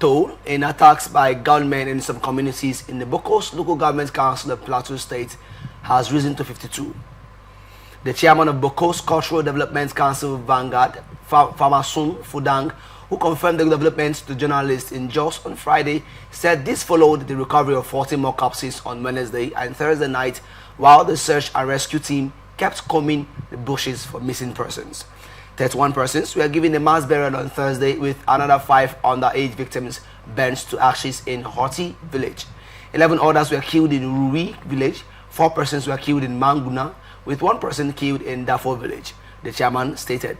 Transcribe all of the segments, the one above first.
toll in attacks by gunmen in some communities in the Bokkos local government council of Plateau State has risen to 52. The chairman of Bokkos Cultural Development Council Vanguard, Famasun Fudang, who confirmed the developments to journalists in Jos on Friday, said this followed the recovery of 40 more corpses on Wednesday and Thursday night, while the search and rescue team kept combing the bushes for missing persons. 31 persons were given a mass burial on Thursday, with another 5 underage victims burnt to ashes in Hoti village. 11 others were killed in Rui village. 4 persons were killed in Manguna, with 1 person killed in Dafo village, the chairman stated.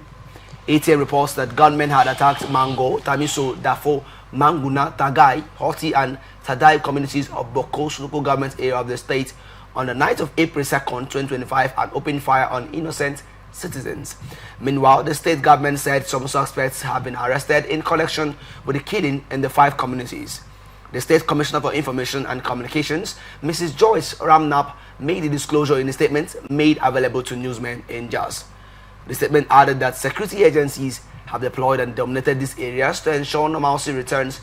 ATM reports that gunmen had attacked Mango, Tamiso, Dafo, Manguna, Tagai, Hoti and Tadai communities of Bokkos local government area of the state on the night of April 2nd, 2025, and opened fire on innocent citizens. Meanwhile, the state government said some suspects have been arrested in connection with the killing in the 5 communities. The State Commissioner for Information and Communications, Mrs. Joyce Ramnap, made the disclosure in a statement made available to newsmen in Jos. The statement added that security agencies have deployed and dominated these areas to ensure normalcy returns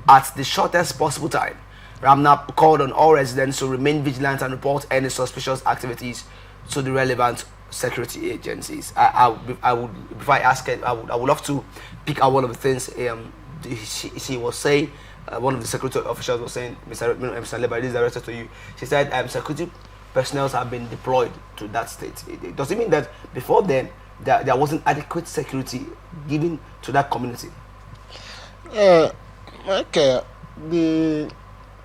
at the shortest possible time. Ramnap called on all residents to remain vigilant and report any suspicious activities to the relevant security agencies. I would, before I ask it, I would love to pick out one of the things she was saying. One of the security officials was saying, Mr. Leba, this is directed to you. She said security personnel have been deployed to that state. Does it mean that before then there wasn't adequate security given to that community? Okay.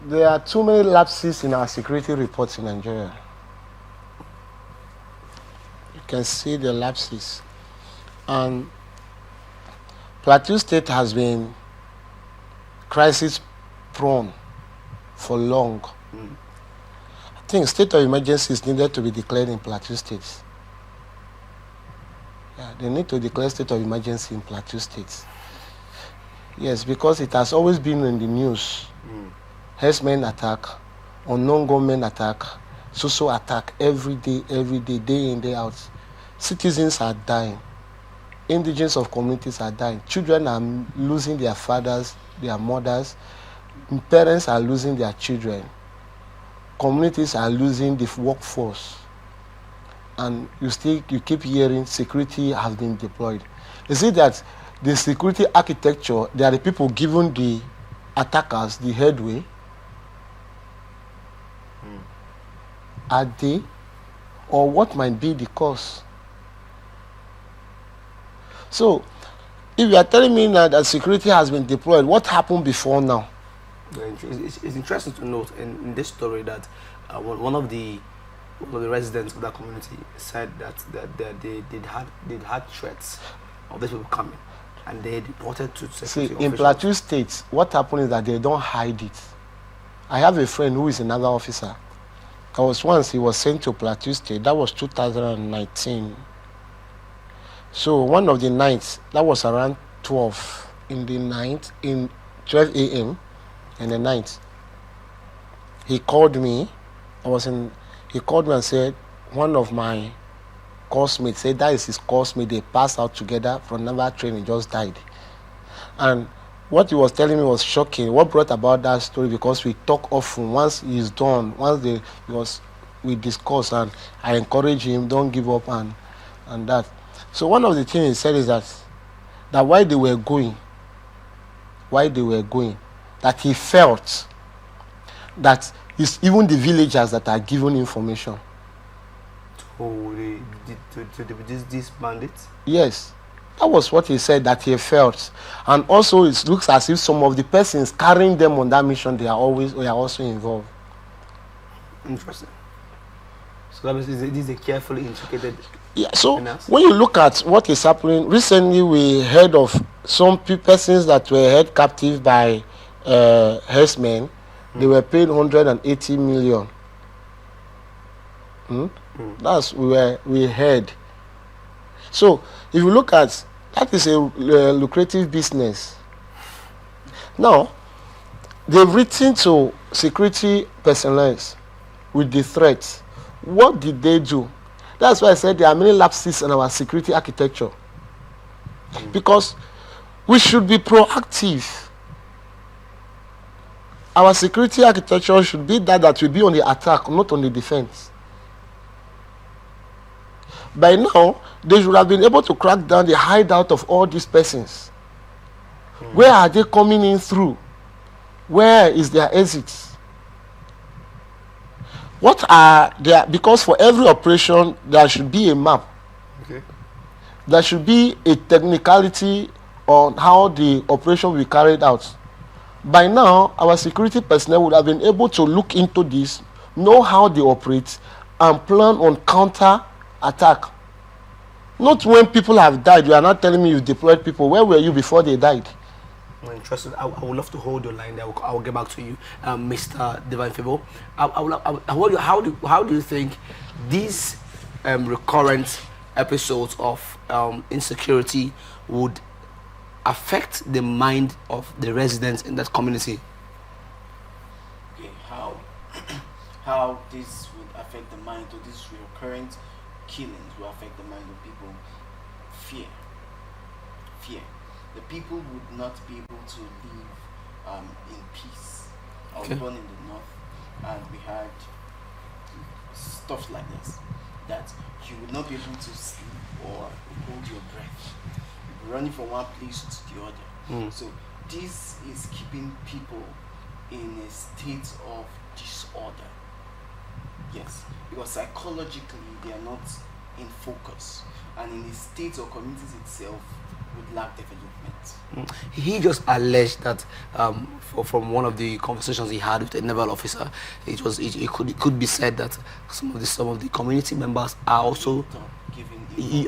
There are too many lapses in our security reports in Nigeria. You can see the lapses. And Plateau State has been crisis prone for long. I think state of emergency is needed to be declared in Plateau State. Yeah, they need to declare state of emergency in Plateau State. Yes, because it has always been in the news. Herdsmen attack, unknown gunmen attack, social attack every day, day in, day out. Citizens are dying. Indigenous of communities are dying. Children are losing their fathers, their mothers. Parents are losing their children. Communities are losing the workforce. And you keep hearing security has been deployed. You see that the security architecture, there are the people giving the attackers the headway. Are they? Or what might be the cause? So, if you are telling me now that security has been deployed, what happened before now? It's interesting to note in this story that one of the residents of that community said that they'd had threats of these people coming, and they reported to security officials. In Plateau State, what happened is that they don't hide it. I have a friend who is another officer. He was sent to Plateau State. That was 2019. So one of the nights, that was around 12 in the night, in 12 a.m. in the night. He called me. He called me and said, one of my coursemates said that is his coursmate. They passed out together from another train and just died. And what he was telling me was shocking. What brought about that story, because we talk often. Once he's done, we discuss, and I encourage him, don't give up and that. So one of the things he said is that while they were going, that he felt that it's even the villagers that are given information. To these bandits? Yes. That was what he said that he felt. And also it looks as if some of the persons carrying them on that mission, they are also involved. Interesting. So that means this is a carefully intricated. Yeah, so when you look at what is happening, recently we heard of some persons that were held captive by herdsmen. They were paid 180 million. That's we heard. So if you look at that, is a lucrative business. Now they've written to security personnel with the threats. What did they do? That's why I said there are many lapses in our security architecture. Because we should be proactive. our security architecture should be that will be on the attack, not on the defense. By now, they should have been able to crack down the hideout of all these persons. Where are they coming in through? Where is their exits? What are their, because for every operation there should be a map. Okay. There should be a technicality on how the operation will be carried out. By now, our security personnel would have been able to look into this, know how they operate, and plan on counter attack. Not when people have died. You are not telling me you deployed people. Where were you before they died? I'm interested. I would love to hold your line there. I will get back to you, Mr. Divine Favor. How do you think these recurrent episodes of insecurity would affect the mind of the residents in that community? Okay, how this would affect the mind, or these recurrent killings will affect the mind of people? Fear. The people would not be able to live in peace. I was born in the north, and we had stuff like this, that you would not be able to sleep or hold your breath. You'd be running from one place to the other. So this is keeping people in a state of disorder. Yes, because psychologically they are not in focus, and in the states or communities itself would lack development. He just alleged that from one of the conversations he had with a naval officer, it could be said that some of the community members are also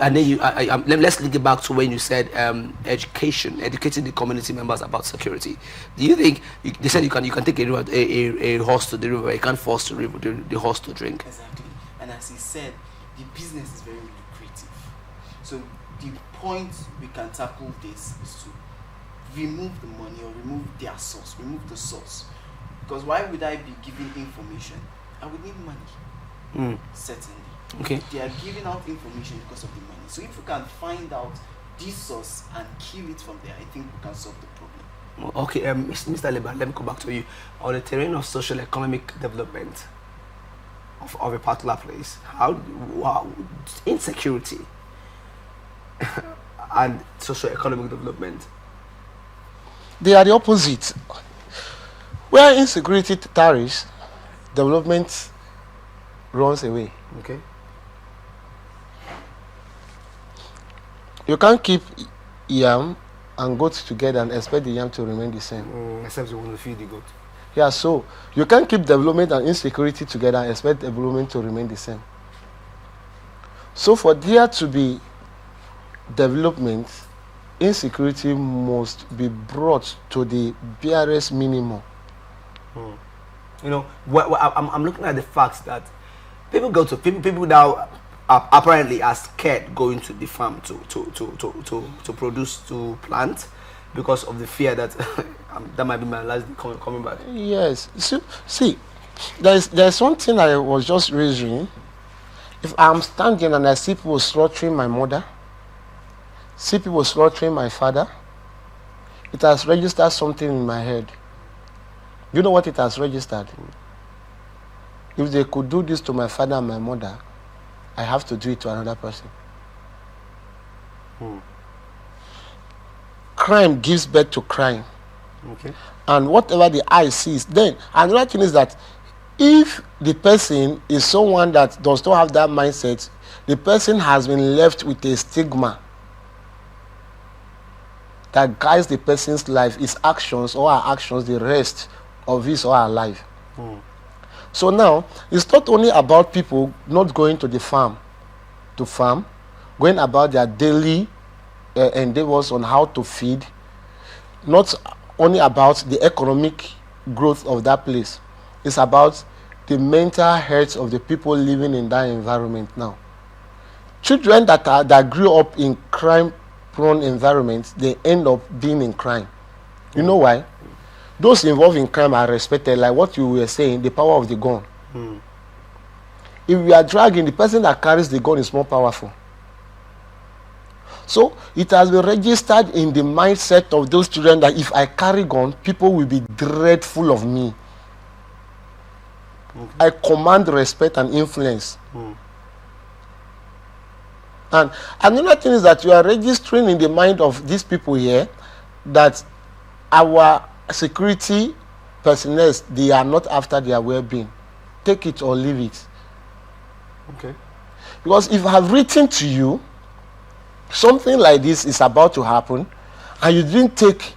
and then let's link it back to when you said educating the community members about security. Do you think they said you can take a horse to the river, you can't force the horse to drink? Exactly. And as he said, the business is very lucrative. So the point we can tackle this is to remove the money, or remove their source, remove the source. Because why would I be giving information? I would need money. Certainly. Okay. They are giving out information because of the money. So if we can find out this source and kill it from there, I think we can solve the problem. Okay, Mr. Liban, let me go back to you. On the terrain of social economic development of a particular place, how insecurity and socio-economic development, they are the opposite. Where insecurity tarries, development runs away. Okay. You can't keep yam and goat together and expect the yam to remain the same. Except you want to feed the goat. Yeah, so you can't keep development and insecurity together and expect development to remain the same. So for there to be development, insecurity must be brought to the barest minimum. You know, I'm looking at the fact that people now apparently are scared going to the farm to produce, to plant, because of the fear that that might be my last day coming back. Yes. See, there's something I was just raising. If I'm standing and I see people slaughtering my mother, see people slaughtering my father, it has registered something in my head. You know what it has registered? If they could do this to my father and my mother, I have to do it to another person. Crime gives birth to crime. Okay. And whatever the eye sees, then another thing is that if the person is someone that does not have that mindset, the person has been left with a stigma that guides the person's life, his actions or her actions, the rest of his or her life. So now, it's not only about people not going to the farm, going about their daily endeavors on how to feed, not only about the economic growth of that place. It's about the mental health of the people living in that environment now. Children that grew up in crime-prone environments, they end up being in crime. You know why? Those involved in crime are respected, like what you were saying, the power of the gun. If we are dragging, the person that carries the gun is more powerful. So it has been registered in the mindset of those children that if I carry gun, people will be dreadful of me. I command respect and influence. And another thing is that you are registering in the mind of these people here that our security personnel, they are not after their well-being. Take it or leave it. Okay. Because if I have written to you, something like this is about to happen, and you didn't take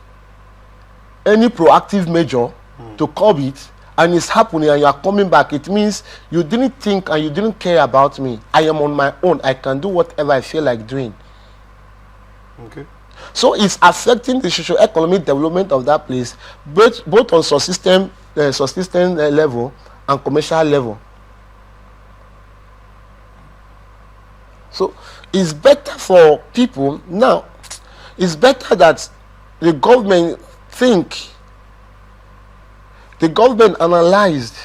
any proactive measure to curb it, and it's happening and you are coming back, it means you didn't think and you didn't care about me. I am on my own. I can do whatever I feel like doing. Okay. So it's affecting the socio-economic development of that place, both on subsistence level and commercial level. So it's better for people now. It's better that the government analyzed.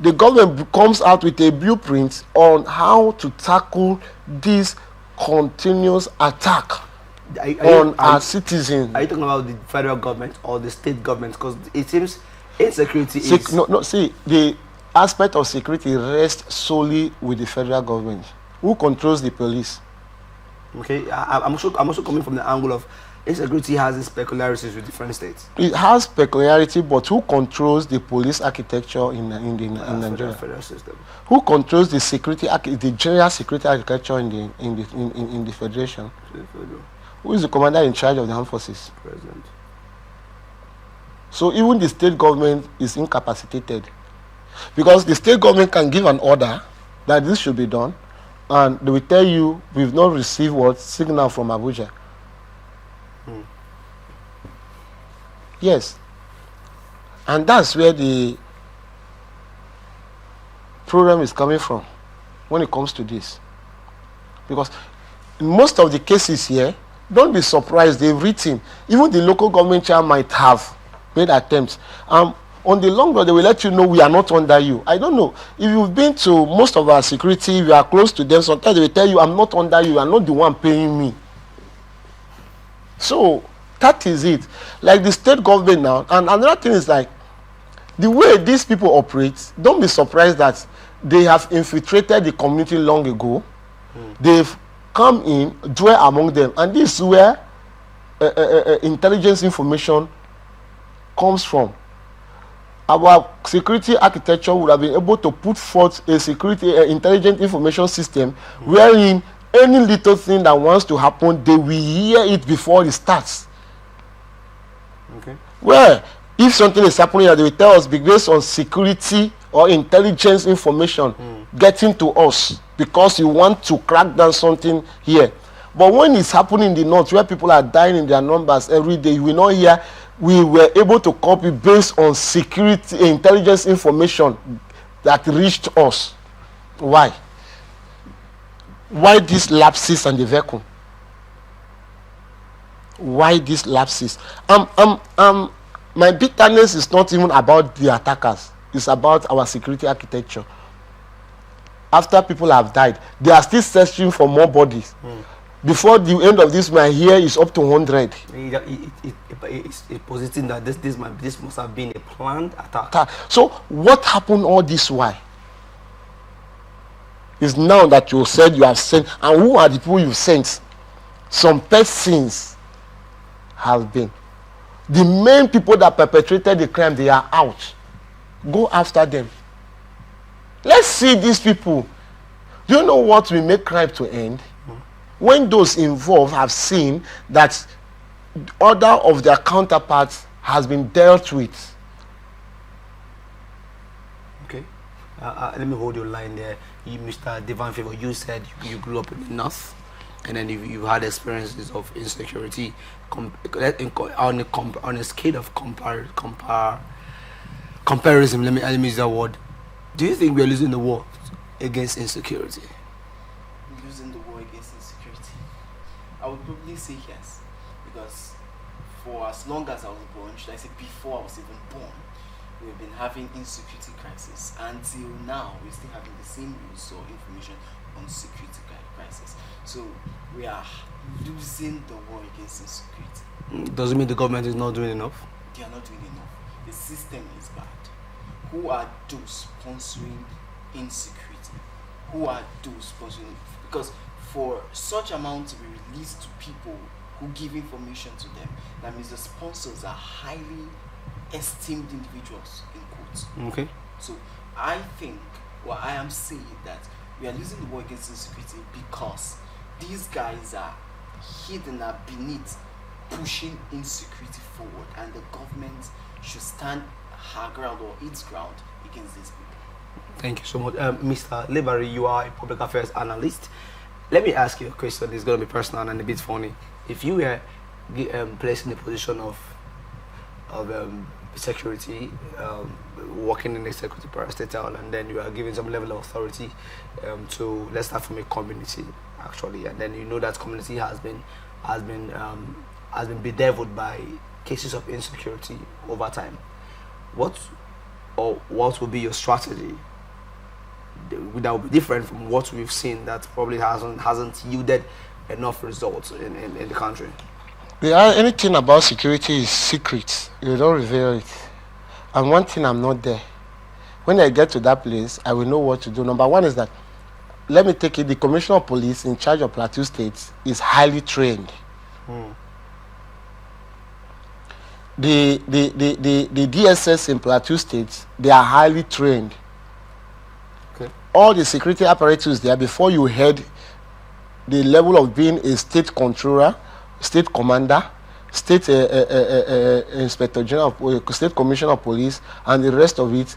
The government comes out with a blueprint on how to tackle this continuous attack on our citizens. Are you talking about the federal government or the state government? Because it seems insecurity is... No, see, the aspect of security rests solely with the federal government. Who controls the police? Okay, I'm also coming from the angle of insecurity has its peculiarities with different states. It has peculiarity, but who controls the police architecture in Nigeria? Federal system. Who controls the the general security architecture in the federation? Who is the commander in charge of the armed forces? President. So even the state government is incapacitated, because the state government can give an order that this should be done, and they will tell you we've not received what signal from Abuja. Yes, and that's where the problem is coming from when it comes to this, because in most of the cases here, don't be surprised, they've written, even the local government chair might have made attempts. On the long run, they will let you know we are not under you. I don't know if you've been to most of our security, if you are close to them, sometimes they will tell you I'm not under you, you are not the one paying me. So that is it. Like the state government now, and another thing is like the way these people operate, don't be surprised that they have infiltrated the community long ago. They've come in, dwell among them, and this is where intelligence information comes from. Our security architecture would have been able to put forth a security intelligent information system wherein any little thing that wants to happen, they will hear it before it starts. Okay. Where if something is happening, they will tell us based on security or intelligence information getting to us, because you want to crack down something here. But when it's happening in the north, where people are dying in their numbers every day, you will not hear we were able to copy based on security intelligence information that reached us. Why? Why these lapses and the vacuum? Why these lapses? My bitterness is not even about the attackers. It's about our security architecture. After people have died, they are still searching for more bodies. Before the end of this, my here is up to 100. It's positing that this must have been a planned attack. So what happened all this while? Is now that you said you have sent, and who are the people you sent? Some persons have been. The main people that perpetrated the crime, they are out. Go after them. Let's see these people. Do you know what will make crime to end? When those involved have seen that other of their counterparts has been dealt with. Okay. Let me hold your line there. You, Mr. Divine Favor, you said you grew up in the north, and then you've had experiences of insecurity on a scale of comparison. Let me use that word. Do you think we are losing the war against insecurity? Losing the war against insecurity? I would probably say yes, because for as long as I was born, should I say before I was even born, we've been having insecurity crisis. Until now, we're still having the same news or information. on security crisis. So we are losing the war against insecurity. Does it mean the government is not doing enough? They are not doing enough. The system is bad. Who are those sponsoring insecurity? Who are those sponsoring? Because for such amount to be released to people who give information to them, that means the sponsors are highly esteemed individuals, in quotes. Okay. So I think, well, I am saying that we are losing the war against insecurity because these guys are hidden beneath pushing insecurity forward, and the government should stand her ground or its ground against these people. Thank you so much. Mr. Libari, you are a public affairs analyst. Let me ask you a question. It's going to be personal and a bit funny. If you were placed in the position of security, working in the security parastatal, and then you are given some level of authority to, let's start from a community actually, and then you know that community has been bedeviled by cases of insecurity over time, what will be your strategy that will be different from what we've seen that probably hasn't yielded enough results in the country? Anything about security is secret. You don't reveal it. And one thing, I'm not there. When I get to that place, I will know what to do. Number one is that, let me take it, the Commissioner of Police in charge of Plateau State is highly trained. The DSS in Plateau State, they are highly trained. Okay. All the security apparatus there, before you head the level of being a state controller, state commander, state inspector general, state commissioner of police, and the rest of it,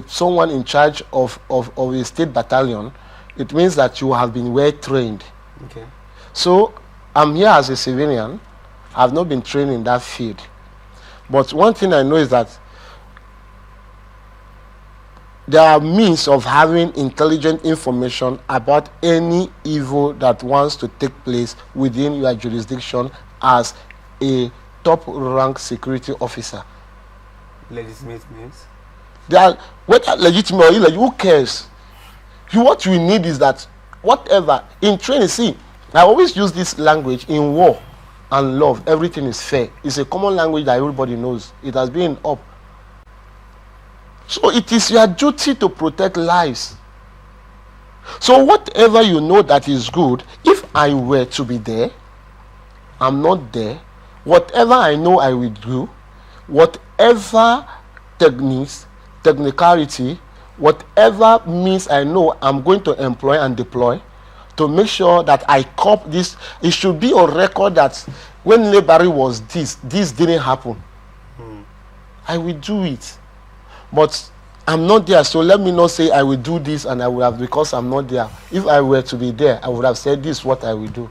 someone in charge of a state battalion, it means that you have been well trained. Okay. So I'm here as a civilian. I've not been trained in that field. But one thing I know is that there are means of having intelligent information about any evil that wants to take place within your jurisdiction as a top-ranked security officer. Legitimate means? They are, whether legitimate or illegitimate, who cares? What we need is that whatever, in training, see, I always use this language in war and love, everything is fair. It's a common language that everybody knows. It has been up. So it is your duty to protect lives. So whatever you know that is good, if I were to be there, I'm not there. Whatever I know I will do, whatever techniques, technicality, whatever means I know I'm going to employ and deploy to make sure that I cop this. It should be on record that when Lebari was this didn't happen. I will do it. But I'm not there, so let me not say I will do this and I will have, because I'm not there. If I were to be there, I would have said this is what I will do.